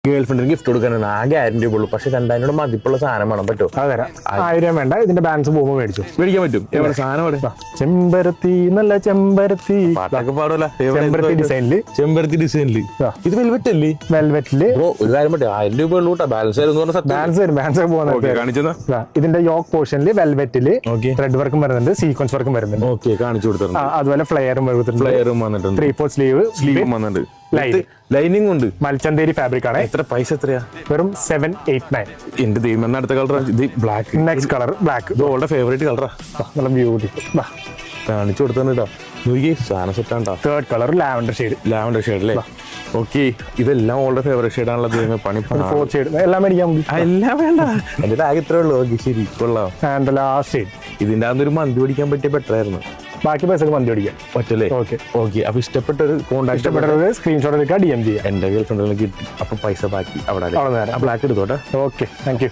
Girl ഫ്രണ്ടിന് gift കൊടുക്കാനാണ് ആ ഗ്യാരണ്ടി ഉള്ളൂ. പക്ഷെ 2000 മതിപ്പുള്ള സാധനം വേണം. പറ്റുമോ? അതെ 1000 വേണ്ട, ഇതിന്റെ ബാലൻസ് പോകുമ്പോൾ മേടിച്ചു മേടിക്കാൻ പറ്റും. എവിടെ സാധനം എവിടെ? ചെമ്പരത്തി നല്ല ചെമ്പരത്തി പാട്ടൊക്കെ പാടൂല. ചെമ്പരത്തി ഡിസൈനില് ചെമ്പരത്തി ഡിസൈനില് ഇത് വെൽവെറ്റ് അല്ലേ? വെൽവെറ്റില് ബ്രോ ഒരു കാര്യം പറ്റും, 1000 രൂപ ഉള്ളൂ കേട്ടോ. ബാലൻസ് ബാലൻസ് വരും, ബാലൻസ് പോകുന്നത്. കാണിച്ചതാ. ഇതിന്റെ യോക്ക് പോർഷനിൽ വെൽവെറ്റില് ത്രെഡ് വർക്കും വരുന്നുണ്ട്, സീക്വൻസ് വർക്കും വരുന്നുണ്ട്. ഓക്കെ, കാണിച്ചു കൊടുത്തിട്ടുണ്ട്. അതുപോലെ ഫ്ലെയറും വരുന്നുണ്ട്, ഫ്ലെയറും വന്നിട്ടുണ്ട്, 3/4 സ്ലീവ് സ്ലീവും വന്നിട്ടുണ്ട്, ലൈനിങ് ഉണ്ട്. മൽച്ചന്തേരി ഫാബ്രിക് ആണ്. എത്ര പൈസ എത്രയാ? വെറും 789. എന്റെ ദൈവം, അടുത്ത കളർ ഇത് ബ്ലാക്ക്. Next colour black. ഇത് ഓളുടെ ഫേവറേറ്റ് കളറാ. നല്ല ബ്യൂട്ടിഫുൾ. കാണിച്ചു കൊടുത്തോ നോക്കി, സാധനം സെറ്റാണ്ടാ. Third colour lavender shade. Lavender shade അല്ലേ? ഓക്കെ, ഇതെല്ലാം ഓളുടെ ഫേവറേറ്റ് ഷെയ്ഡ് ആണല്ലോ. ദൈവമേ, പണി. 4th ഷെയ്ഡ് എല്ലാം മേടിക്കാൻ. എല്ലാം വേണ്ട, എന്റെ ടാഗ് ഇത്രേ ഉള്ളൂ. ഓക്കെ, ശരി, കൊള്ളാം. And last shade. ഇതിന്റെ അകത്തൊരു മന്തി പിടിക്കാൻ പറ്റിയ ബെറ്റർ ആയിരുന്നു. ബാക്കി പൈസക്ക് മന്തി പിടിക്കാം പറ്റല്ലേ? Okay okay. അപ്പൊ ഇഷ്ടപ്പെട്ട ഒരു കോൺടാക്ട്, ഇഷ്ടപ്പെട്ടത് സ്ക്രീൻഷോട്ട് എടുക്കുക, DM ചെയ്യാം. എന്റെ ഗേൾ ഫ്രണ്ടിലേക്ക് കിട്ടി. അപ്പൊ പൈസ ബാക്കി അവിടെ അവിടെ നേരം ബ്ലാക്ക് എടുത്തോട്ടെ. Okay, thank you.